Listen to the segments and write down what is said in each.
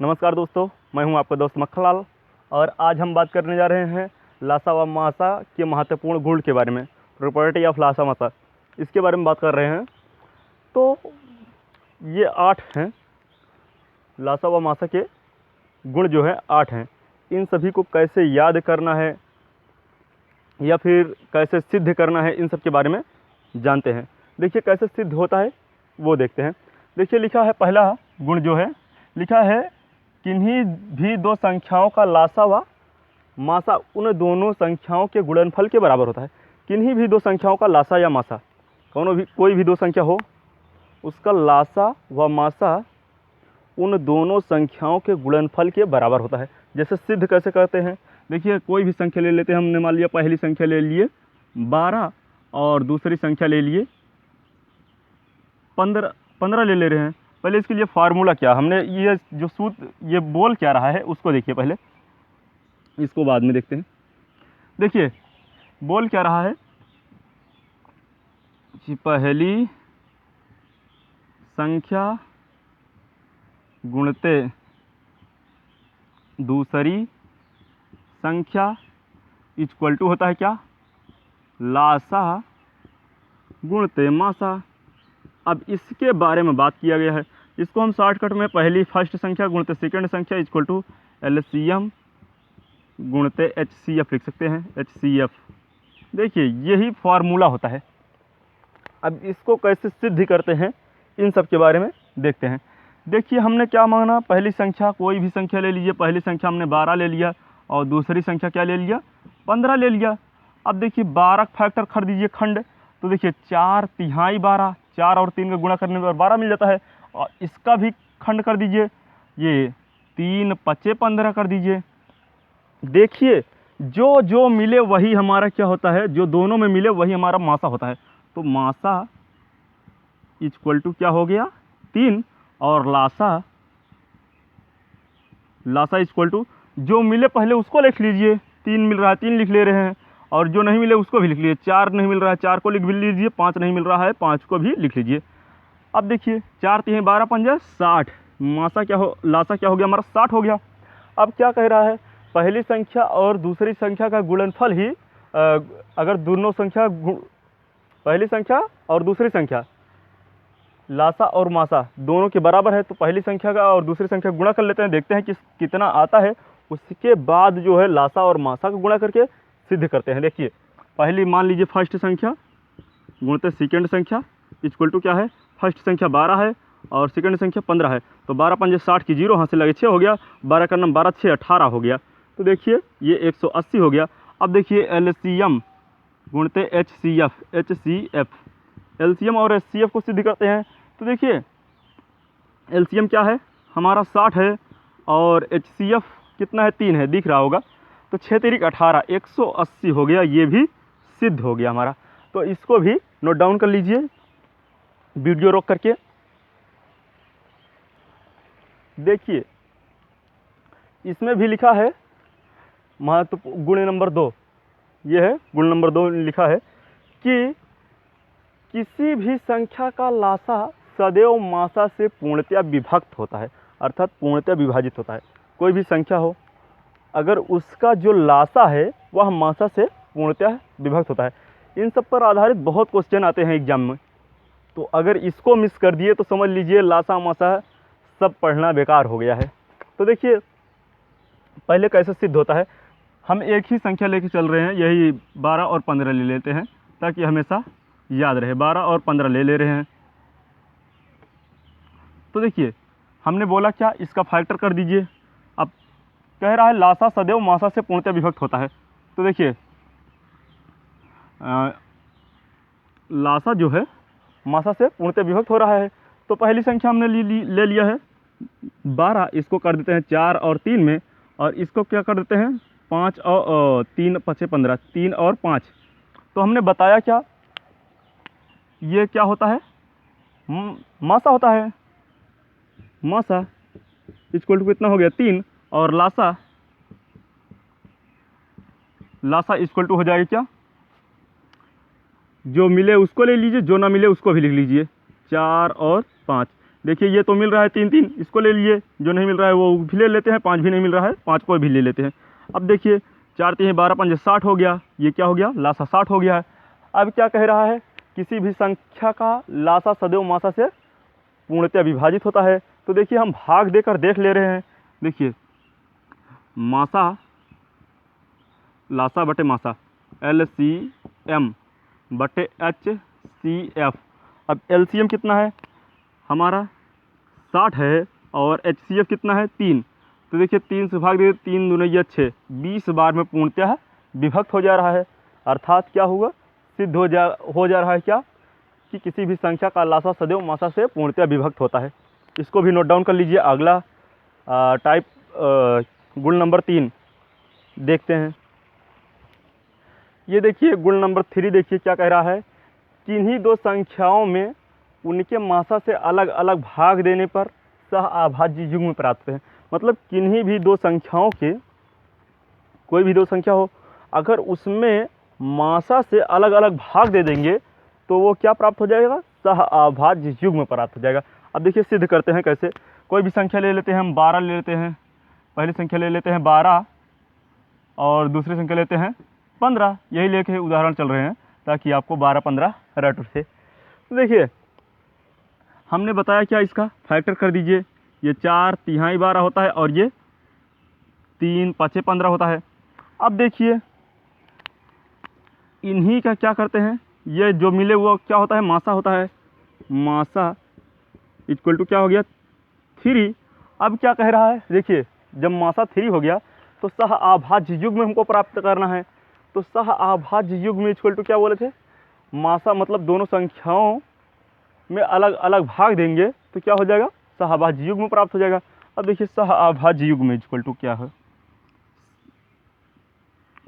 नमस्कार दोस्तों, मैं हूं आपका दोस्त मक्खनलाल और आज हम बात करने जा रहे हैं लासा व मासा के महत्वपूर्ण गुण के बारे में। प्रॉपर्टी ऑफ लासा मासा, इसके बारे में बात कर रहे हैं। तो ये 8 हैं, लासा व मासा के गुण जो है 8 हैं। इन सभी को कैसे याद करना है या फिर कैसे सिद्ध करना है, इन सब के बारे में जानते हैं। देखिए कैसे सिद्ध होता है वो देखते हैं। देखिए लिखा है, पहला गुण जो है लिखा है, किन्हीं भी दो संख्याओं का लासा व मासा उन दोनों संख्याओं के गुणनफल के बराबर होता है। किन्हीं भी दो संख्याओं का लासा या मासा, कोई भी दो संख्या हो, उसका लासा व मासा उन दोनों संख्याओं के गुणनफल के बराबर होता है। जैसे सिद्ध कैसे करते हैं, देखिए कोई भी संख्या ले लेते हैं। हमने मान लिया पहली संख्या ले लिए 12 और दूसरी संख्या ले लिए 15 ले रहे हैं। पहले इसके लिए फार्मूला क्या, हमने ये जो सूत्र ये बोल क्या रहा है उसको देखिए पहले, इसको बाद में देखते हैं। देखिए बोल क्या रहा है कि पहली संख्या गुणते दूसरी संख्या इक्वल टू होता है क्या, लासा गुणते मासा। अब इसके बारे में बात किया गया है। इसको हम शॉर्टकट में पहली फर्स्ट संख्या गुणते सेकंड संख्या इक्वल टू LCM गुणते HCF लिख सकते हैं, HCF। देखिए यही फार्मूला होता है। अब इसको कैसे सिद्ध करते हैं, इन सब के बारे में देखते हैं। देखिए हमने क्या माना, पहली संख्या कोई भी संख्या ले लीजिए। पहली संख्या हमने 12 ले लिया और दूसरी संख्या क्या ले लिया, 15 ले लिया। अब देखिए 12 फैक्टर कर दीजिए खंड, तो देखिए 4 तिहाई 12, 4 और 3 का गुणा करने पर 12 मिल जाता है। और इसका भी खंड कर दीजिए, ये 3 पचे 15 कर दीजिए। देखिए जो जो मिले वही हमारा क्या होता है, जो दोनों में मिले वही हमारा मासा होता है। तो मासा इक्वल टू क्या हो गया 3, और लासा इक्वल टू जो मिले पहले उसको लिख लीजिए। 3 मिल रहा है 3 लिख ले रहे हैं, और जो नहीं मिले उसको भी लिख लीजिए। 4 नहीं मिल रहा है 4 को लिख भी लीजिए, 5 नहीं मिल रहा है 5 को भी लिख लीजिए। अब देखिए 4 3 12 5 60, मासा क्या हो, लासा क्या हो गया हमारा 60 हो गया। अब क्या कह रहा है, पहली संख्या और दूसरी संख्या का गुणनफल ही अगर दोनों संख्या पहली संख्या और दूसरी संख्या लासा और मासा दोनों के बराबर है, तो पहली संख्या का और दूसरी संख्या गुणा कर लेते हैं, देखते हैं कि कितना आता है। उसके बाद जो है लासा और मासा का गुणा करके सिद्ध करते हैं। देखिए पहली मान लीजिए फर्स्ट संख्या गुणते सेकंड संख्या इक्वल टू क्या है, फर्स्ट संख्या 12 है और सेकंड संख्या 15 है। तो 12 पंजे 60 की 0 हाथ से लगे 6 हो गया, 12 का नाम 12 6 18 हो गया। तो देखिए ये 180 हो गया। अब देखिए LCM गुणते HCF, LCM और HCF को सिद्ध करते हैं। तो देखिए LCM क्या है हमारा 60 है और HCF कितना है 3 है, दिख रहा होगा। तो 6 तिरिक 18, 180 हो गया, ये भी सिद्ध हो गया हमारा। तो इसको भी नोट डाउन कर लीजिए वीडियो रोक करके। देखिए इसमें भी लिखा है महत्वपूर्ण गुण नंबर 2, ये है गुण नंबर 2 लिखा है कि किसी भी संख्या का लासा सदैव मासा से पूर्णतया विभक्त होता है, अर्थात पूर्णतया विभाजित होता है। कोई भी संख्या हो, अगर उसका जो लासा है वह मासा से पूर्णतया विभक्त होता है। इन सब पर आधारित बहुत क्वेश्चन आते हैं एग्जाम में, तो अगर इसको मिस कर दिए तो समझ लीजिए लासा मासा सब पढ़ना बेकार हो गया है। तो देखिए पहले कैसे सिद्ध होता है, हम एक ही संख्या लेके चल रहे हैं, यही 12 और 15 ले लेते हैं ताकि हमेशा याद रहे। 12 और 15 ले रहे हैं। तो देखिए हमने बोला क्या, इसका फैक्टर कर दीजिए। अब कह रहा है लासा सदैव मासा से पूर्णतया विभक्त होता है। तो देखिए लासा जो है मासा से पूर्णतया विभक्त हो रहा है। तो पहली संख्या हमने ले लिया है 12, इसको कर देते हैं 4 और 3 में, और इसको क्या कर देते हैं 5 और 3 पचे 15, 3 और 5। तो हमने बताया क्या, ये क्या होता है मासा होता है। मासा इक्वल टू कितना हो गया 3, और लासा इक्वल टू हो जाएगा क्या, जो मिले उसको ले लीजिए, जो ना मिले उसको भी लिख लीजिए, 4 और 5। देखिए ये तो मिल रहा है 3 3, इसको ले लिए, जो नहीं मिल रहा है वो भी ले लेते हैं, 5 भी नहीं मिल रहा है 5 को भी ले लेते हैं। अब देखिए 4 3 12 5 60 हो गया, ये क्या हो गया, लासा 60 हो गया है। अब क्या कह रहा है, किसी भी संख्या का लासा सदैव मासा से पूर्णतः विभाजित होता है। तो देखिए हम भाग देकर देख ले रहे हैं। देखिए मासा लासा बटे मासा LCM बटे HCF। अब LCM कितना है हमारा 60 है और HCF कितना है 3। तो देखिए 3 से भाग दे, 3 दूनी 6, 20 बार में पूर्णतः विभक्त हो जा रहा है। अर्थात क्या होगा, सिद्ध हो जा रहा है क्या, कि किसी भी संख्या का लासा सदैव मासा से पूर्णतः विभक्त होता है। इसको भी नोट डाउन कर लीजिए। अगला टाइप गुण नंबर 3 देखते हैं। ये देखिए गुण नंबर 3 देखिए क्या कह रहा है, किन्हीं दो संख्याओं में उनके मासा से अलग अलग भाग देने पर सह अभाज्य युग्म प्राप्त है। मतलब किन्हीं भी दो संख्याओं के, कोई भी दो संख्या हो, अगर उसमें मासा से अलग अलग भाग दे देंगे तो वो क्या प्राप्त हो जाएगा, सह अभाज्य युग्म प्राप्त हो जाएगा। अब देखिए सिद्ध करते हैं कैसे। कोई भी संख्या ले लेते हैं हम, 12 ले लेते हैं, पहली संख्या ले लेते हैं 12 और दूसरी संख्या लेते हैं 15। यही लेके उदाहरण चल रहे हैं ताकि आपको 12 15 रट उठे। तो देखिए हमने बताया क्या, इसका फैक्टर कर दीजिए। ये 4 तिहाई 12 होता है और ये 3 5 15 होता है। अब देखिए इन्हीं का क्या करते हैं, ये जो मिले वो क्या होता है, मासा होता है। मासा इक्वल टू क्या हो गया 3। अब क्या कह रहा है, देखिए जब मासा 3 हो गया तो सह अभाज्य युग्म हमको प्राप्त करना है। तो सह अभाज्य युग्म इक्वल टू क्या बोले थे, मासा मतलब दोनों संख्याओं में अलग अलग भाग देंगे तो क्या हो जाएगा, सह अभाज्य युग्म प्राप्त हो जाएगा। अब देखिए सह अभाज्य युग्म इक्वल टू क्या है,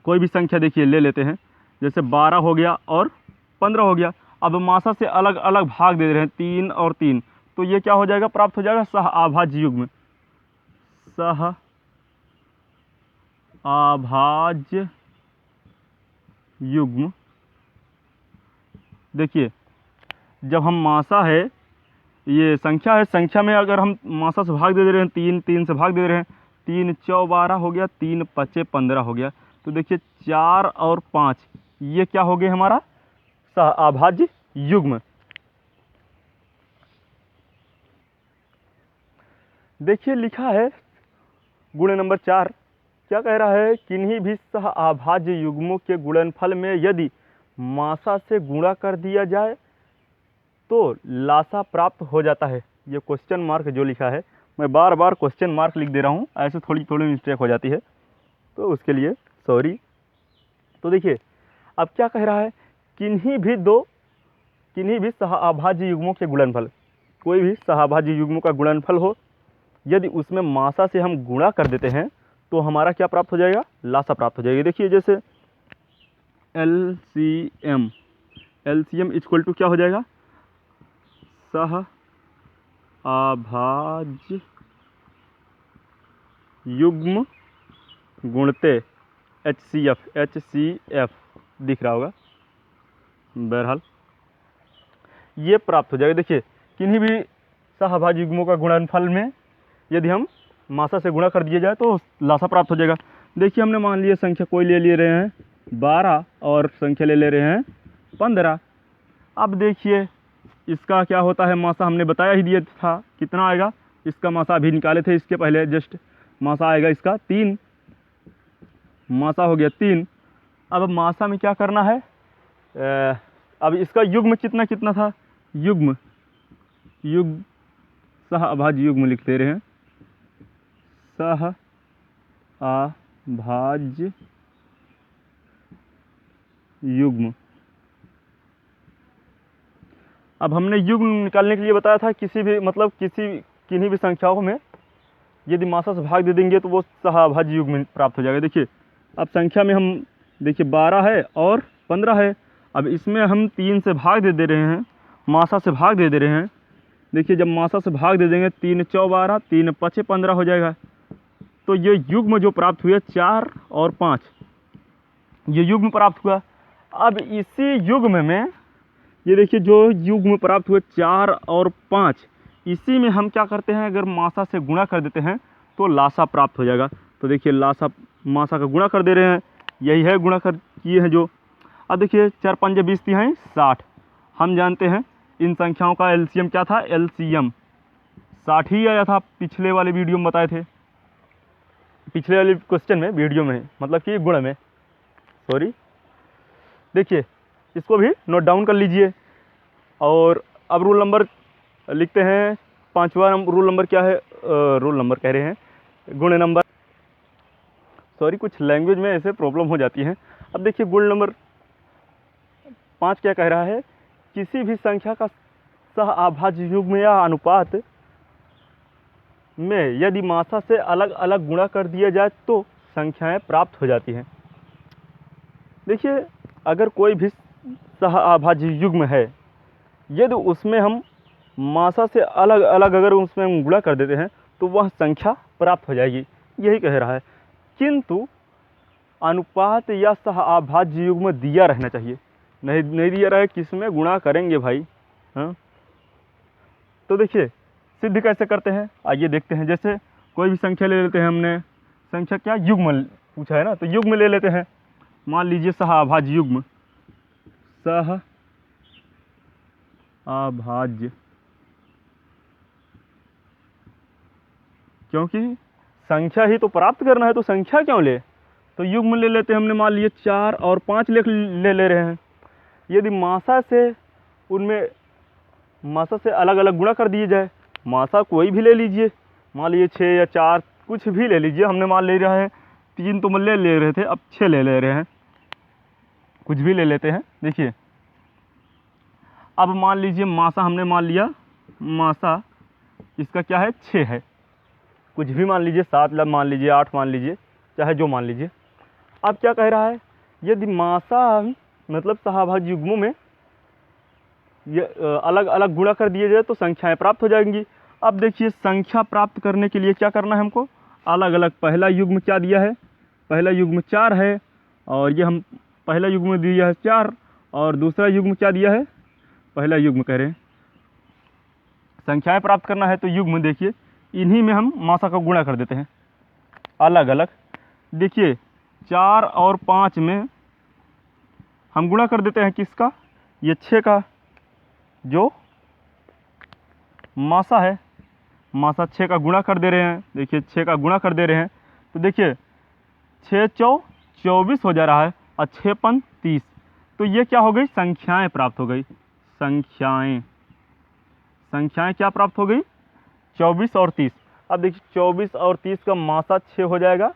कोई भी संख्या देखिए ले लेते हैं, जैसे 12 हो गया और 15 हो गया। अब मासा से अलग अलग भाग दे रहे हैं 3 और 3, तो ये क्या हो जाएगा, प्राप्त हो जाएगा सह अभाज्य युग्म। सह अभाज्य युग्म। देखिए जब हम मासा है, ये संख्या है, संख्या में अगर हम मासा से भाग दे रहे हैं 3 3 से भाग दे रहे हैं, 3 4 12 हो गया, 3 5 15 हो गया। तो देखिए 4 और 5 ये क्या हो गए हमारा, सह अभाज्य युग्म। देखिए लिखा है गुण नंबर 4 क्या कह रहा है, किन्हीं भी सह अभाज्य युग्मों के गुणनफल में यदि मासा से गुणा कर दिया जाए तो लासा प्राप्त हो जाता है। ये क्वेश्चन मार्क जो लिखा है, मैं बार बार क्वेश्चन मार्क लिख दे रहा हूँ, ऐसे थोड़ी मिस्टेक हो जाती है तो उसके लिए सॉरी। तो देखिए अब क्या कह रहा है, किन्हीं भी सह अभाज्य युग्मों के गुणनफल, कोई भी सह अभाज्य युग्मों का गुणनफल हो, यदि उसमें मासा से हम गुणा कर देते हैं तो हमारा क्या प्राप्त हो जाएगा, लासा प्राप्त हो जाएगी। देखिए जैसे LCM इक्वल टू क्या हो जाएगा, सह अभाज्य युग्म गुणते HCF दिख रहा होगा, बहरहाल ये प्राप्त हो जाएगा। देखिए किन्हीं भी सह अभाज्य युग्मों का गुणनफल में यदि हम मासा से गुणा कर दिया जाए तो लासा प्राप्त हो जाएगा। देखिए हमने मान लिया संख्या कोई ले रहे हैं 12 और संख्या ले रहे हैं 15। अब देखिए इसका क्या होता है, मासा हमने बताया ही दिया था कितना आएगा, इसका मासा अभी निकाले थे इसके पहले, जस्ट मासा आएगा इसका 3, मासा हो गया 3। अब मासा में क्या करना है, अब इसका युग्म कितना कितना था, युग्म सह अभाज्य युग्म लिख दे रहे हैं, सह अभाज्य युग्म। अब हमने युग्म निकालने के लिए बताया था, किन्हीं भी संख्याओं में यदि मासा से भाग दे देंगे तो वो सह अभाज्य युग्म प्राप्त हो जाएगा। देखिए अब संख्या में हम देखिए 12 है और 15 है, अब इसमें हम 3 से भाग दे रहे हैं, मासा से भाग दे रहे हैं। देखिए जब मासा से भाग दे देंगे 3 4 12, 3 5 15 हो जाएगा। तो ये युग्म जो प्राप्त हुए 4 और 5, ये युग्म प्राप्त हुआ। अब इसी युग्म में ये देखिए जो युग्म प्राप्त हुए 4 और 5, इसी में हम क्या करते हैं, अगर मासा से गुणा कर देते हैं तो लासा प्राप्त हो जाएगा। तो देखिए लासा मासा का गुणा कर दे रहे हैं, यही है गुणा कर किए हैं जो। अब देखिए 4 पंजे 20 तिहाई 60। हम जानते हैं इन संख्याओं का एलसीएम क्या था, एलसीएम 60 ही आया था, पिछले वाले वीडियो में बताए थे, पिछले वाले क्वेश्चन में, वीडियो में, मतलब कि गुण में, सॉरी। देखिए इसको भी नोट डाउन कर लीजिए। और अब रूल नंबर लिखते हैं। 5वां रूल नंबर क्या है, रूल नंबर कह रहे हैं, गुण नंबर, सॉरी कुछ लैंग्वेज में ऐसे प्रॉब्लम हो जाती है। अब देखिए गुण नंबर 5 क्या कह रहा है, किसी भी संख्या का सह अभाज्य युग्म या अनुपात में यदि मासा से अलग अलग गुणा कर दिया जाए तो संख्याएं प्राप्त हो जाती हैं। देखिए अगर कोई भी सह अभाज्य युग्म है, यदि उसमें हम मासा से अलग अलग अगर उसमें हम गुणा कर देते हैं तो वह संख्या प्राप्त हो जाएगी, यही कह रहा है। किंतु अनुपात या सह अभाज्य युग्म दिया रहना चाहिए, नहीं दिया रहा है, किस में गुणा करेंगे भाई, हाँ। तो देखिए सिद्ध कैसे करते हैं, आइए देखते हैं। जैसे कोई भी संख्या ले लेते हैं, हमने संख्या क्या युग्म पूछा है ना, तो युग्म ले लेते हैं। मान लीजिए सह अभाज्य युग्म, सह अभाज्य, क्योंकि संख्या ही तो प्राप्त करना है तो संख्या क्यों ले, तो युग्म ले लेते हैं। हमने मान लिए 4 और 5 ले रहे हैं। यदि मासा से उनमें मासा से अलग अलग गुणा कर दिए जाए, मासा कोई भी ले लीजिए, मान लीजिए 6 या 4 कुछ भी ले लीजिए, हमने मान ले रहा है 3 तो ले रहे थे, अब 6 ले रहे हैं, कुछ भी ले लेते हैं। देखिए अब मान लीजिए मासा हमने मान लिया, मासा इसका क्या है 6 है, कुछ भी मान लीजिए, 7 मान लीजिए, 8 मान लीजिए, चाहे जो मान लीजिए। अब क्या कह रहा है, यदि मासा मतलब सहभाज्य युग्मों में ये अलग अलग गुणा कर दिए जाए तो संख्याएं प्राप्त हो जाएंगी। अब देखिए संख्या प्राप्त करने के लिए क्या करना है हमको, अलग अलग, पहला युग्म क्या दिया है, पहला युग्म 4 है, और ये हम पहला युग्म दिया है 4, और दूसरा युग्म क्या दिया है, पहला युग्म कह रहे हैं। संख्याएं प्राप्त करना है तो युग्म देखिए इन्हीं में हम मासा का गुणा कर देते हैं अलग अलग। देखिए 4 और 5 में हम गुणा कर देते हैं किसका, ये 6 का, जो मासा है, मासा 6 का गुणा कर दे रहे हैं। देखिए 6 का गुणा कर दे रहे हैं तो देखिए 6 चौ 24 हो जा रहा है, और 6 पन 30, तो ये क्या हो गई, संख्याएं प्राप्त हो गई। संख्याएं क्या प्राप्त हो गई, 24 और 30। अब देखिए 24 और 30 का मासा 6 हो जाएगा,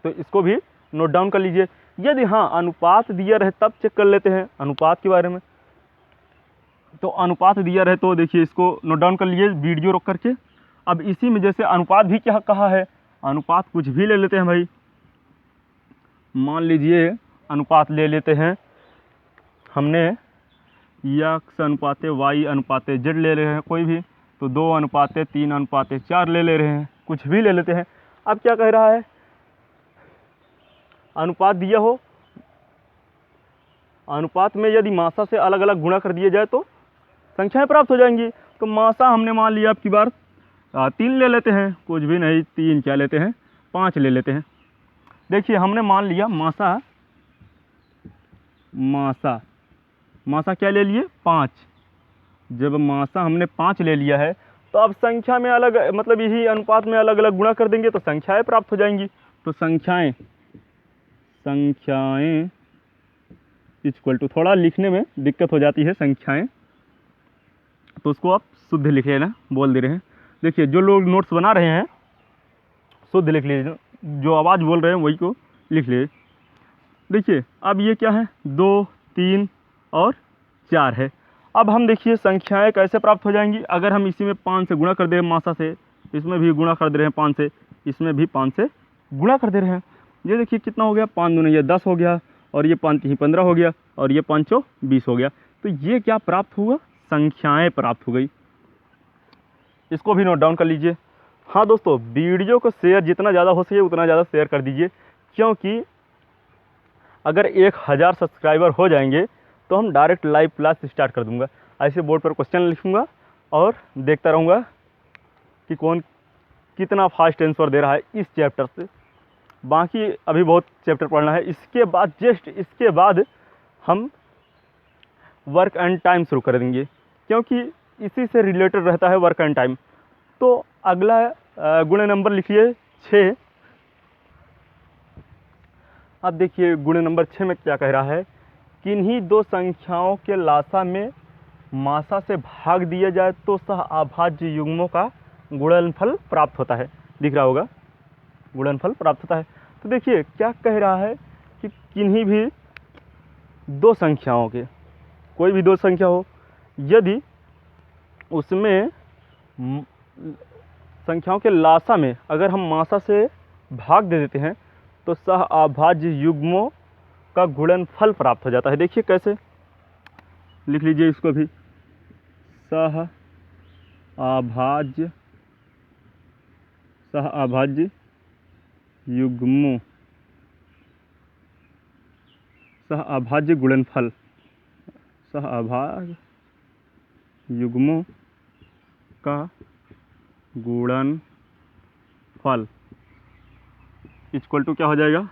तो इसको भी नोट डाउन कर लीजिए। यदि हाँ अनुपात दिया रहे तब चेक कर लेते हैं अनुपात के बारे में। तो अनुपात दिया रहे तो देखिए इसको नोट डाउन कर लीजिए वीडियो रोक करके। अब इसी में जैसे अनुपात भी क्या कहा है, अनुपात कुछ भी ले लेते हैं भाई, मान लीजिए अनुपात ले लेते हैं हमने x अनुपाते y अनुपाते z ले रहे हैं कोई भी, तो 2 अनुपाते 3 अनुपाते 4 ले रहे हैं, कुछ भी ले लेते हैं। अब क्या कह रहा है, अनुपात दिया हो, अनुपात में यदि मासा से अलग अलग गुणा कर दिए जाए तो संख्याएं प्राप्त हो जाएंगी। तो मासा हमने मान लिया अब की बार 3 ले लेते हैं, कुछ भी नहीं, 3 क्या लेते हैं, 5 ले लेते हैं। देखिए हमने मान लिया मासा क्या ले लिए, 5। जब मासा हमने 5 ले लिया है तो अब संख्या में अलग, मतलब यही अनुपात में अलग अलग गुणा कर देंगे तो संख्याएं प्राप्त हो जाएंगी। तो संख्याएं इक्वल टू, थोड़ा लिखने में दिक्कत हो जाती है संख्याएं, तो उसको आप शुद्ध लिख लेना, बोल दे रहे हैं। देखिए जो लोग नोट्स बना रहे हैं शुद्ध लिख लीजिए, जो आवाज़ बोल रहे हैं वही को लिख लीजिए। देखिए अब ये क्या है, 2, 3 और 4 है। अब हम देखिए संख्याएं कैसे प्राप्त हो जाएंगी, अगर हम इसी में 5 से गुणा कर दे मासा से, इसमें भी गुणा कर दे रहे हैं 5 से, इसमें भी 5 से गुणा कर दे रहे हैं। ये देखिए कितना हो गया, 5 दूनी ये 10 हो गया, और ये 5 ही 15 हो गया, और ये 5 चौ 20 हो गया। तो ये क्या प्राप्त हुआ, संख्याएं प्राप्त हो गई। इसको भी नोट डाउन कर लीजिए। हाँ दोस्तों, वीडियो को शेयर जितना ज़्यादा हो सके उतना ज़्यादा शेयर कर दीजिए, क्योंकि अगर 1000 सब्सक्राइबर हो जाएंगे तो हम डायरेक्ट लाइव क्लास स्टार्ट कर दूंगा। ऐसे बोर्ड पर क्वेश्चन लिखूंगा और देखता रहूँगा कि कौन कितना फास्ट आंसर दे रहा है इस चैप्टर से। बाकी अभी बहुत चैप्टर पढ़ना है। इसके बाद जस्ट इसके बाद हम वर्क एंड टाइम शुरू कर देंगे, क्योंकि इसी से रिलेटेड रहता है वर्क एंड टाइम। तो अगला गुणे नंबर लिखिए 6। अब देखिए गुणे नंबर 6 में क्या कह रहा है, किन्हीं दो संख्याओं के लासा में मासा से भाग दिया जाए तो सह अभाज्य युग्मों का गुणनफल प्राप्त होता है। दिख रहा होगा, गुणनफल प्राप्त होता है। तो देखिए क्या कह रहा है कि किन्हीं भी दो संख्याओं के, कोई भी दो संख्या हो, यदि उसमें संख्याओं के लासा में अगर हम मासा से भाग दे देते हैं तो सह अभाज्य युग्मों का गुणनफल प्राप्त हो जाता है। देखिए कैसे, लिख लीजिए इसको भी, सह अभाज्य युग्मों, सह अभाज्य गुणनफल, सह अभाज्य युग्मों का गुणनफल इक्वल टू क्या हो जाएगा,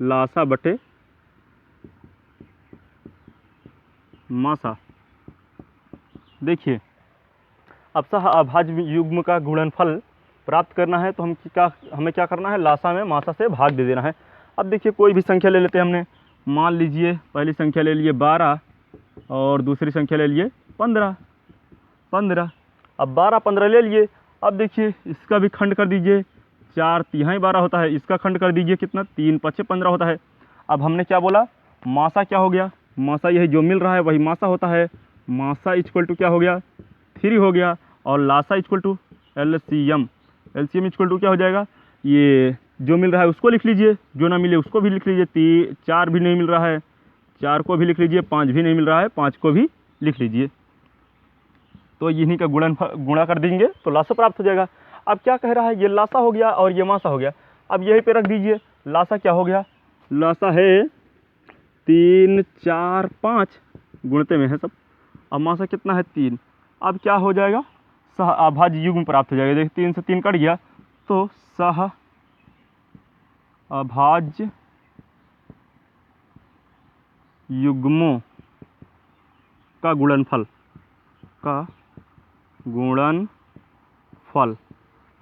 लासा बटे मासा। देखिए अब सह अभाज्य युग्म का गुणनफल प्राप्त करना है तो हमें क्या करना है, लासा में मासा से भाग दे देना है। अब देखिए कोई भी संख्या ले लेते हैं हमने, मान लीजिए पहली संख्या ले लिए 12 और दूसरी संख्या ले लिए 15। अब 12 15 ले लिए। अब देखिए इसका भी खंड कर दीजिए, 4 तिहाई 12 होता है, इसका खंड कर दीजिए कितना, 3 पचे 15 होता है। अब हमने क्या बोला, मासा क्या हो गया, मासा यही जो मिल रहा है वही मासा होता है। मासा इक्वल टू क्या हो गया, 3 हो गया, और लासा equal to LCM equal to क्या हो जाएगा, ये जो मिल रहा है उसको लिख लीजिए, जो ना मिले उसको भी लिख लीजिए। 4 भी नहीं मिल रहा है, 4 को भी लिख लीजिए, 5 भी नहीं मिल रहा है, 5 को भी लिख लीजिए। तो इन्हीं का गुणा कर देंगे तो लासा प्राप्त हो जाएगा। अब क्या कह रहा है, ये लासा हो गया और ये मासा हो गया। अब यहीं पे रख दीजिए, लासा क्या हो गया, लासा है 3 4 5, गुणते में है सब। अब मासा कितना है, 3। अब क्या हो जाएगा, सह अभाज्य युग्म प्राप्त हो जाएगा। देखिए 3 से 3 कट गया तो सह अभाज्य युग्मों का गुणनफल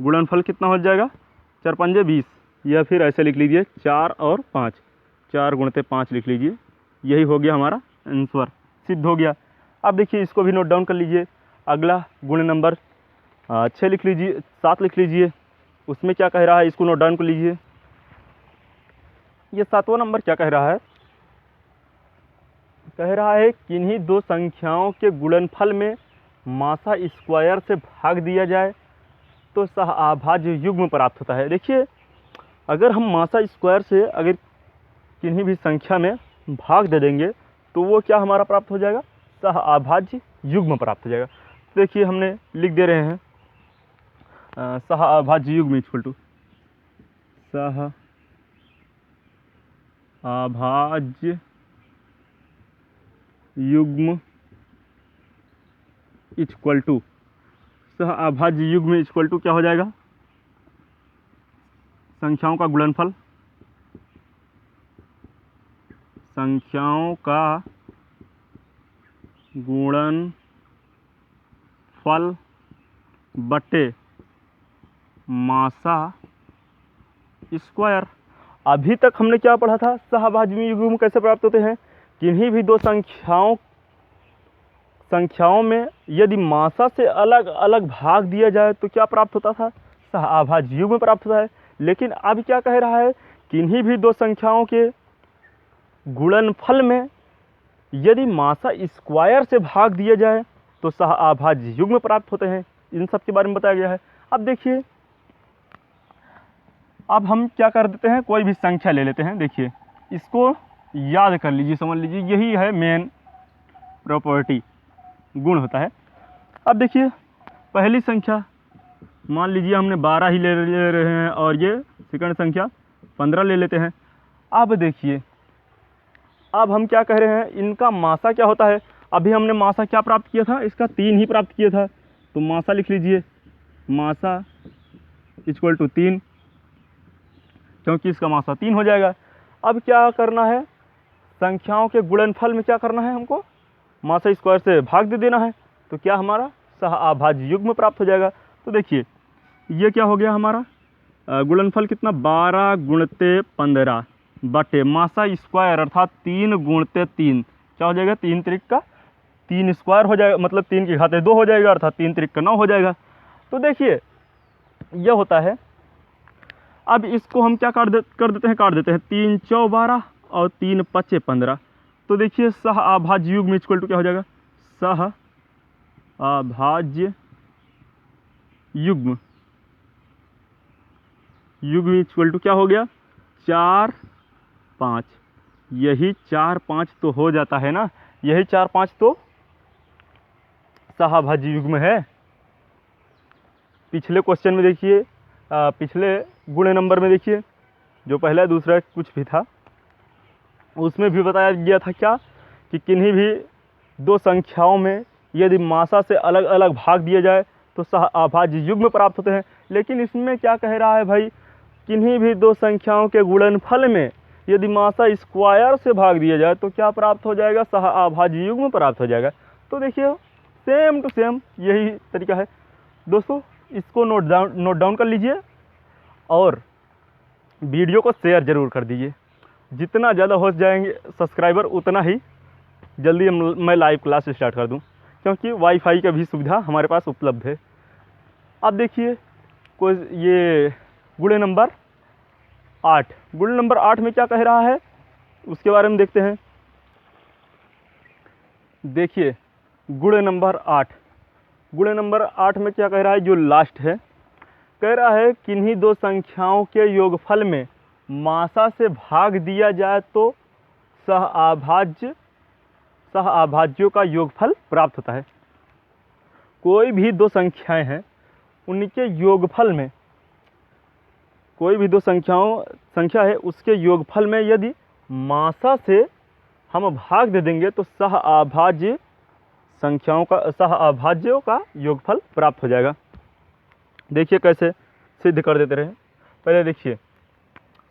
गुणनफल कितना हो जाएगा, 4 पंजे 20, या फिर ऐसे लिख लीजिए 4 और 5, 4 गुणते 5 लिख लीजिए। यही हो गया हमारा आंसर, सिद्ध हो गया। अब देखिए इसको भी नोट डाउन कर लीजिए। अगला गुण नंबर 6 लिख लीजिए, 7 लिख लीजिए। उसमें क्या कह रहा है, इसको नोट डाउन कर लीजिए। ये 7वां नंबर क्या कह रहा है, कह रहा है किन्हीं दो संख्याओं के गुणनफल में मासा स्क्वायर से भाग दिया जाए तो सह अभाज्य युग्म प्राप्त होता है। देखिए अगर हम मासा स्क्वायर से अगर किन्हीं भी संख्या में भाग दे देंगे तो वो क्या हमारा प्राप्त हो जाएगा, सह अभाज्य युग्म प्राप्त हो जाएगा। तो देखिए हमने लिख दे रहे हैं सह अभाज्य युग्म इक्वल टू सह अभाज्य युग्म इक्वल टू, सह अभाज्य युग्म इक्वल टू क्या हो जाएगा, संख्याओं का गुणनफल, संख्याओं का गुणनफल बटे मासा स्क्वायर। अभी तक हमने क्या पढ़ा था, सहअभाज्य युग्म कैसे प्राप्त होते हैं, किन्हीं भी दो संख्याओं में यदि मासा से अलग अलग भाग दिया जाए तो क्या प्राप्त होता था, सहअभाज्य युग्म प्राप्त होता है। लेकिन अब क्या कह रहा है, किन्हीं भी दो संख्याओं के गुणनफल में यदि मासा स्क्वायर से भाग दिया जाए तो सहअभाज्य युग्म प्राप्त होते हैं। इन सब के बारे में बताया गया है। अब देखिए अब हम क्या कर देते हैं, कोई भी संख्या ले लेते हैं। देखिए इसको याद कर लीजिए, समझ लीजिए, यही है मेन प्रॉपर्टी, गुण होता है। अब देखिए पहली संख्या मान लीजिए हमने 12 ही ले रहे हैं और ये सेकंड संख्या 15 ले लेते हैं। अब देखिए अब हम क्या कह रहे हैं, इनका मासा क्या होता है। अभी हमने मासा क्या प्राप्त किया था, इसका 3 ही प्राप्त किया था। तो मासा लिख लीजिए, मासा इक्वल टू 3, क्योंकि इसका मासा 3 हो जाएगा। अब क्या करना है, संख्याओं के गुणनफल में क्या करना है, हमको मासा स्क्वायर से भाग दे देना है, तो क्या हमारा सहअभाज्य युग्म प्राप्त हो जाएगा। तो देखिए ये क्या हो गया हमारा गुणनफल कितना, 12 गुणते 15 बटे मासा स्क्वायर अर्थात 3 गुणते 3, क्या हो जाएगा, 3 त्रिक का 3 स्क्वायर हो जाएगा, मतलब 3 की घाते 2 हो जाएगा, अर्थात 3 त्रिक का 9 हो जाएगा। तो देखिए यह होता है। अब इसको हम क्या कर देते हैं 3 चौ 12 और 3 पचे 15। तो देखिए सहअभाज्य युग्म इक्वल टू क्या हो जाएगा, सहअभाज्य युग्म इक्वल टू क्या हो गया, 4 5। यही 4 5 तो हो जाता है ना, यही 4 5 तो सहअभाज्य युग्म है। पिछले क्वेश्चन में देखिए, पिछले गुणे नंबर में देखिए, जो पहला दूसरा कुछ भी था उसमें भी बताया गया था क्या, कि किन्हीं भी दो संख्याओं में यदि मासा से अलग अलग भाग दिए जाए तो सहअभाज्य युग्म प्राप्त होते हैं। लेकिन इसमें क्या कह रहा है भाई, किन्हीं भी दो संख्याओं के गुणनफल में यदि मासा स्क्वायर से भाग दिया जाए तो क्या प्राप्त हो जाएगा, सहअभाज्य युग्म प्राप्त हो जाएगा। तो देखिए सेम टू सेम यही तरीका है दोस्तों। इसको नोट डाउन कर लीजिए और वीडियो को शेयर ज़रूर कर दीजिए। जितना ज़्यादा हो जाएंगे सब्सक्राइबर उतना ही जल्दी मैं लाइव क्लास स्टार्ट कर दूं, क्योंकि वाईफाई का भी सुविधा हमारे पास उपलब्ध है। अब देखिए कोई ये गुणे नंबर 8 में क्या कह रहा है उसके बारे में देखते हैं। देखिए गुणे नंबर 8 में क्या कह रहा है, जो लास्ट है, कह रहा है किन्हीं दो संख्याओं के योगफल में मासा से भाग दिया जाए तो सहअभाज्यों का योगफल प्राप्त होता है। कोई भी दो संख्याएं हैं, उनके योगफल में, कोई भी दो संख्या है उसके योगफल में यदि मासा से हम भाग दे देंगे तो सहअभाज्यों का योगफल प्राप्त हो जाएगा। देखिए कैसे सिद्ध कर देते रहे। पहले देखिए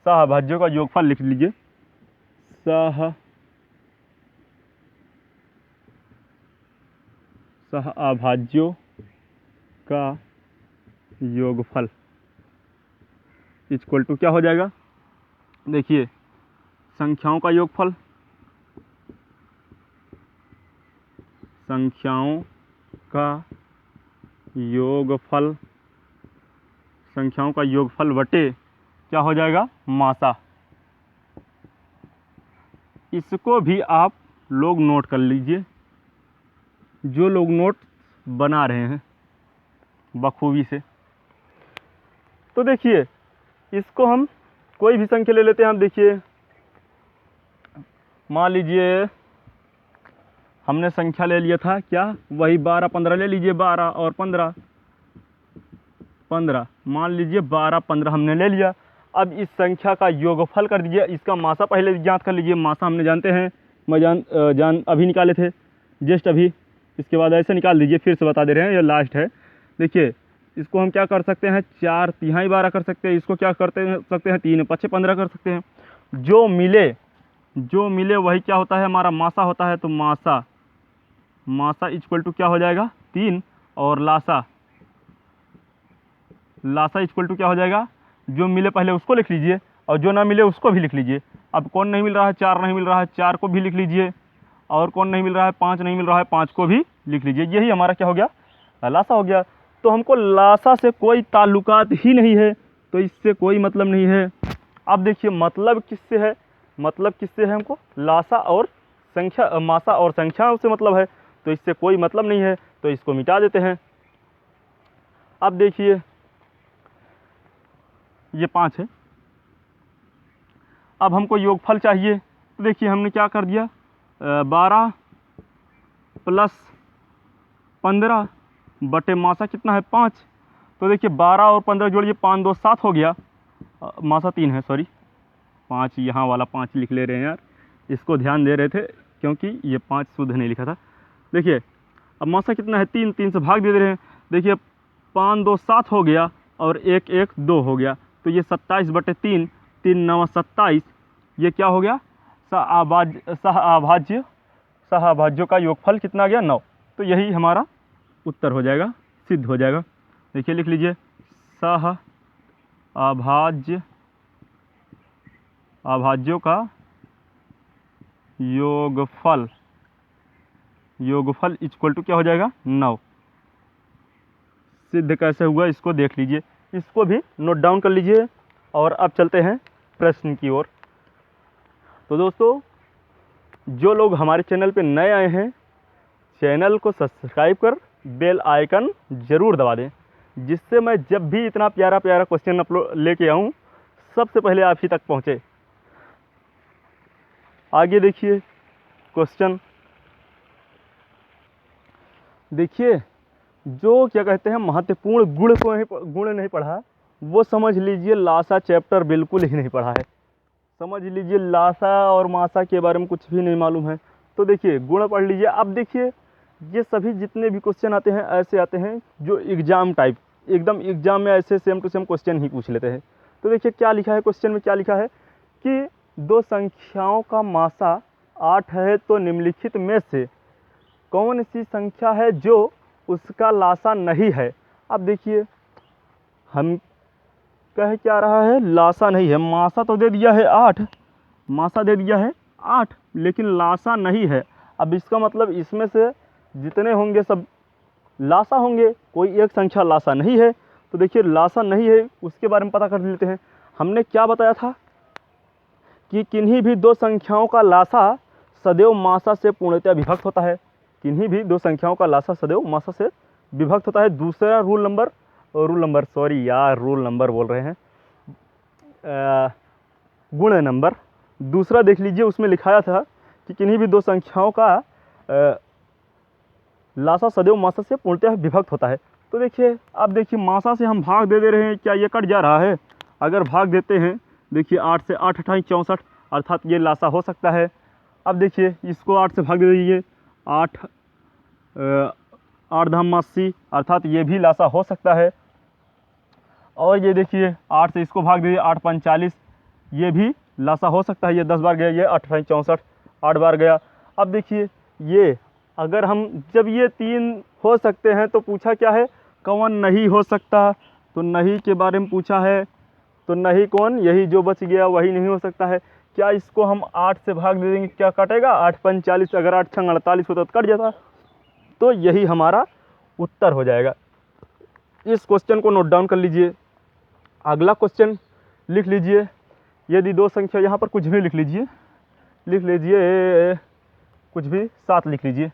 सहअभाज्यों का योगफल लिख लीजिए, सहअभाज्यों का योगफल इक्वल टू क्या हो जाएगा, देखिए संख्याओं का योगफल, संख्याओं का योगफल बटे क्या हो जाएगा, मासा। इसको भी आप लोग नोट कर लीजिए, जो लोग नोट बना रहे हैं बखूबी से। तो देखिए इसको हम कोई भी संख्या ले लेते हैं। हम देखिए मान लीजिए हमने संख्या ले लिया था क्या, वही 12 15 ले लीजिए, 12 और 15 मान लीजिए 12 15 हमने ले लिया। अब इस संख्या का योगफल कर दीजिए। इसका मासा पहले ज्ञात कर लीजिए, मासा हमने जानते हैं, मैं अभी निकाले थे जस्ट अभी। इसके बाद ऐसे निकाल दीजिए, फिर से बता दे रहे हैं, ये लास्ट है। देखिए इसको हम क्या कर सकते हैं, 4 तिहाई 12 कर सकते हैं, इसको क्या करते सकते हैं, 3 पचे 15 कर सकते हैं। जो मिले वही क्या होता है, हमारा मासा होता है। तो मासा इक्वल टू क्या हो जाएगा, 3, और लासा इक्वल टू क्या हो जाएगा, जो मिले पहले उसको लिख लीजिए और जो ना मिले उसको भी लिख लीजिए। अब कौन नहीं मिल रहा है, 4 नहीं मिल रहा है, 4 को भी लिख लीजिए, और कौन नहीं मिल रहा है, 5 नहीं मिल रहा है, 5 को भी लिख लीजिए। यही हमारा क्या हो गया, लासा हो गया। तो हमको लासा से कोई ताल्लुकात ही नहीं है, तो इससे कोई मतलब नहीं है। अब देखिए मतलब किससे है, हमको लासा और संख्या, मासा और संख्याओं से मतलब है, तो इससे कोई मतलब नहीं है, तो इसको मिटा देते हैं। अब देखिए ये 5 है, अब हमको योगफल चाहिए। तो देखिए हमने क्या कर दिया, 12 + 15 बटे मासा कितना है, 5। तो देखिए 12 और 15 जोड़िए, 5 2 7 हो गया। मासा 3 है, सॉरी 5, यहाँ वाला 5 लिख ले रहे हैं यार, इसको ध्यान दे रहे थे क्योंकि ये 5 शुद्ध नहीं लिखा था। देखिए अब मासा कितना है, 3 से भाग दे रहे हैं। देखिए 5 2 7 हो गया और 1 1 2 हो गया, तो ये 27/3, 3 9 27, ये क्या हो गया, सहअभाज्यों का योगफल कितना आ गया 9। तो यही हमारा उत्तर हो जाएगा, सिद्ध हो जाएगा। देखिए लिख लीजिए अभाज्यों का योगफल इक्वल टू क्या हो जाएगा 9। सिद्ध कैसे हुआ इसको देख लीजिए, इसको भी नोट डाउन कर लीजिए। और अब चलते हैं प्रश्न की ओर। तो दोस्तों, जो लोग हमारे चैनल पे नए आए हैं, चैनल को सब्सक्राइब कर बेल आइकन ज़रूर दबा दें, जिससे मैं जब भी इतना प्यारा प्यारा क्वेश्चन अपलोड लेके आऊँ सबसे पहले आप ही तक पहुँचे। आगे देखिए क्वेश्चन, देखिए जो क्या कहते हैं महत्वपूर्ण गुण नहीं पढ़ा, वो समझ लीजिए लासा चैप्टर बिल्कुल ही नहीं पढ़ा है। समझ लीजिए लासा और मासा के बारे में कुछ भी नहीं मालूम है। तो देखिए गुण पढ़ लीजिए। अब देखिए ये सभी जितने भी क्वेश्चन आते हैं ऐसे आते हैं जो एग्जाम टाइप, एकदम एग्जाम में ऐसे सेम टू सेम क्वेश्चन ही पूछ लेते हैं। तो देखिए क्या लिखा है क्वेश्चन में, क्या लिखा है कि दो संख्याओं का मासा 8 है, तो निम्नलिखित में से कौन सी संख्या है जो उसका लासा नहीं है। अब देखिए हम कह क्या रहा है, लासा नहीं है। मासा तो दे दिया है 8, मासा दे दिया है 8, लेकिन लासा नहीं है। अब इसका मतलब इसमें से जितने होंगे सब लासा होंगे, कोई एक संख्या लासा नहीं है। तो देखिए लासा नहीं है उसके बारे में पता कर लेते हैं। हमने क्या बताया था कि किन्हीं भी दो संख्याओं का लासा सदैव मासा से पूर्णतया विभक्त होता है। किन्हीं भी दो संख्याओं का लासा सदैव मासा से विभक्त होता है। दूसरा रूल नंबर बोल रहे हैं, गुण नंबर दूसरा देख लीजिए, उसमें लिखाया था कि किन्हीं भी दो संख्याओं का लासा सदैव मासा से पूर्णतः विभक्त होता है। तो देखिए अब देखिए मासा से हम भाग दे रहे हैं, क्या ये कट जा रहा है? अगर भाग देते हैं, देखिए 8 से 8 28 64, अर्थात ये लासा हो सकता है। अब देखिए इसको 8 से भाग दे दीजिए, 8 धाम 80, अर्थात ये भी लासा हो सकता है। और ये देखिए 8 से इसको भाग दीजिए, 8 5 40, ये भी लासा हो सकता है। ये 10 बार गया, ये 8 5 64 8 बार गया। अब देखिए ये अगर हम जब ये 3 हो सकते हैं तो पूछा क्या है, कौन नहीं हो सकता। तो नहीं के बारे में पूछा है, तो नहीं कौन, यही जो बच गया वही नहीं हो सकता है। क्या इसको हम 8 से भाग दे देंगे, क्या कटेगा? 8 5 40, अगर 8 6 48 होता तो कट जाता। तो यही हमारा उत्तर हो जाएगा। इस क्वेश्चन को नोट डाउन कर लीजिए। अगला क्वेश्चन लिख लीजिए। यदि दो संख्या, यहाँ पर कुछ भी लिख लीजिए कुछ भी 7 लिख लीजिए,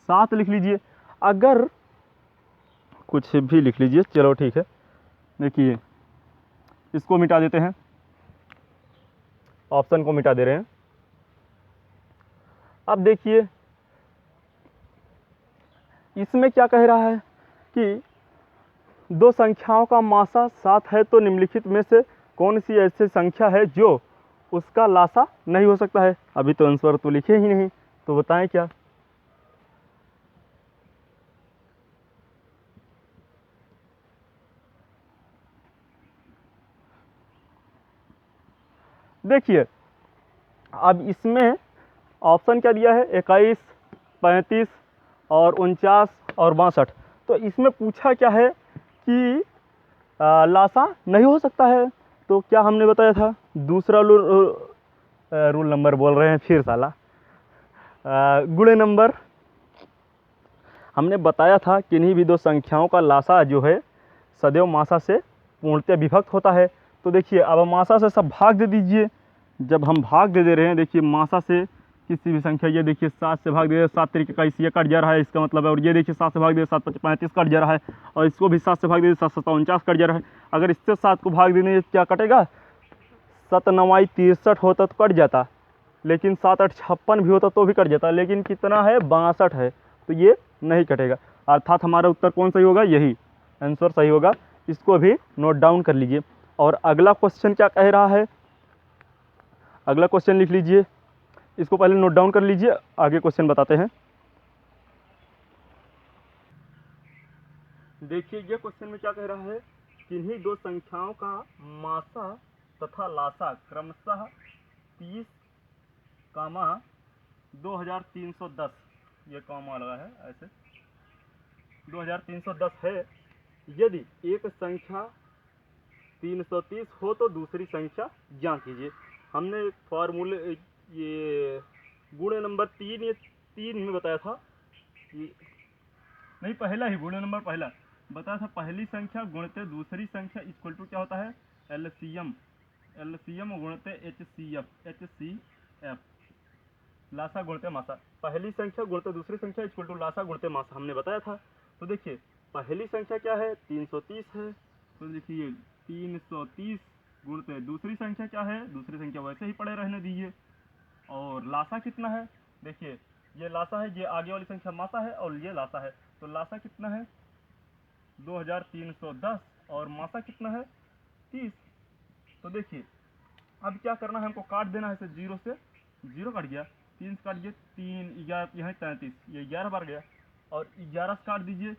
7 लिख लीजिए। अगर कुछ भी लिख लीजिए, चलो ठीक है। देखिए इसको मिटा देते हैं, ऑप्शन को मिटा दे रहे हैं। अब देखिए इसमें क्या कह रहा है कि दो संख्याओं का मासा 7 है, तो निम्नलिखित में से कौन सी ऐसी संख्या है जो उसका लासा नहीं हो सकता है। अभी तो आंसर तो लिखे ही नहीं, तो बताएं क्या। देखिए अब इसमें ऑप्शन क्या दिया है, 21 35 और 49 और 62। तो इसमें पूछा क्या है कि लासा नहीं हो सकता है। तो क्या हमने बताया था, दूसरा रूल नंबर बोल रहे हैं फिर साला, गुण नंबर हमने बताया था किन्हीं भी दो संख्याओं का लासा जो है सदैव मासा से पूर्णतः विभक्त होता है। तो देखिए अब मासा से सब भाग दे दीजिए। जब हम भाग दे रहे हैं, देखिए मासा से किसी भी संख्या, ये देखिए 7 से भाग दे, 7 तरीके का ये कट जा रहा है, इसका मतलब है। और ये देखिए 7 से भाग दे, 7 35 कट जा रहा है, और इसको भी 7 से भाग दे, 7 49 कट जा रहा है। अगर इससे 7 को भाग देने क्या कटेगा, 7 9 63 होता तो कट जाता, लेकिन 7 8 56 भी होता तो भी कट जाता, लेकिन कितना है 62 है, तो ये नहीं कटेगा। अर्थात हमारा उत्तर कौन सही होगा, यही आंसर सही होगा। इसको भी नोट डाउन कर लीजिए। और अगला क्वेश्चन क्या कह रहा है, अगला क्वेश्चन लिख लीजिए, इसको पहले नोट डाउन कर लीजिए, आगे क्वेश्चन बताते हैं। देखिए ये क्वेश्चन में क्या कह रहा है, किन्हीं दो संख्याओं का मासा तथा लासा क्रमशः 30, 2310, ये कॉमा लगा है ऐसे, 2310 है। यदि एक संख्या 330 हो तो दूसरी संख्या जांच कीजिए। हमने फॉर्मूले ये गुणे नंबर 3 ये 3 में बताया था, नहीं पहला ही गुणे नंबर पहला बताया था, पहली संख्या गुणते दूसरी संख्या इक्वल टू क्या होता है, एलसीएम गुणते एचसीएफ, लासा गुणते मासा। पहली संख्या गुणते दूसरी संख्या इक्वल टू लासा गुणते मासा हमने बताया था। तो देखिए पहली संख्या क्या है, 330 है, तो देखिए 330 गुणते दूसरी संख्या क्या है, दूसरी संख्या वैसे ही पड़े रहने दीजिए। और लासा कितना है, देखिए ये लासा है, ये आगे वाली संख्या मासा है और ये लासा है, तो लासा कितना है 2310 और मासा कितना है 30। तो देखिए अब क्या करना है, हमको काट देना है इसे, 0 से 0 कट गया, 3 से काट गया 3, 11 यहाँ 33, ये 11 बार गया, और 11 से काट दीजिए,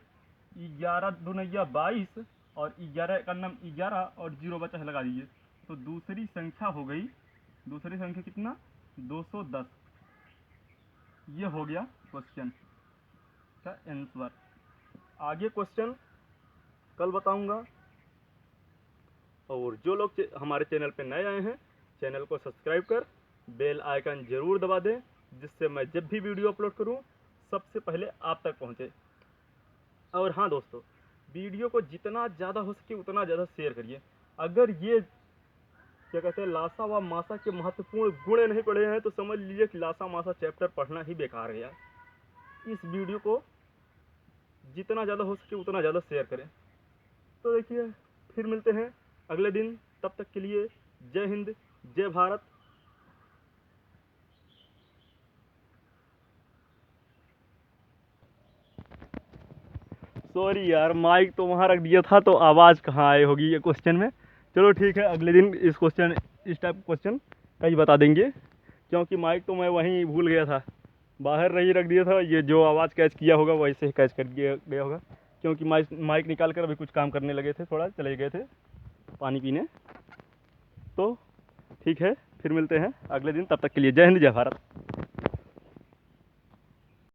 11 दूनिया 22 और 11 का नाम 11 और 0 बचा है लगा दीजिए, तो दूसरी संख्या हो गई, दूसरी संख्या कितना 210। ये हो गया क्वेश्चन का आंसर। आगे क्वेश्चन कल बताऊंगा, और जो लोग हमारे चैनल पे नए आए हैं चैनल को सब्सक्राइब कर बेल आइकन जरूर दबा दें, जिससे मैं जब भी वीडियो अपलोड करूं सबसे पहले आप तक पहुंचे। और हाँ दोस्तों, वीडियो को जितना ज़्यादा हो सके उतना ज़्यादा शेयर करिए। अगर ये क्या कहते हैं लासा व मासा के महत्वपूर्ण गुण नहीं पढ़े हैं तो समझ लीजिए कि लासा मासा चैप्टर पढ़ना ही बेकार गया। इस वीडियो को जितना ज़्यादा हो सके उतना ज़्यादा शेयर करें। तो देखिए फिर मिलते हैं अगले दिन, तब तक के लिए जय हिंद, जय भारत। सॉरी यार, माइक तो वहाँ रख दिया था तो आवाज़ कहाँ आई होगी ये क्वेश्चन में। चलो ठीक है, अगले दिन इस टाइप क्वेश्चन का ही बता देंगे, क्योंकि माइक तो मैं वहीं भूल गया था, बाहर नहीं रख दिया था। ये जो आवाज़ कैच किया होगा वैसे ही कैच कर गया होगा, क्योंकि माइक निकाल कर अभी कुछ काम करने लगे थे, थोड़ा चले गए थे पानी पीने। तो ठीक है, फिर मिलते हैं अगले दिन, तब तक के लिए जय हिंद, जय भारत।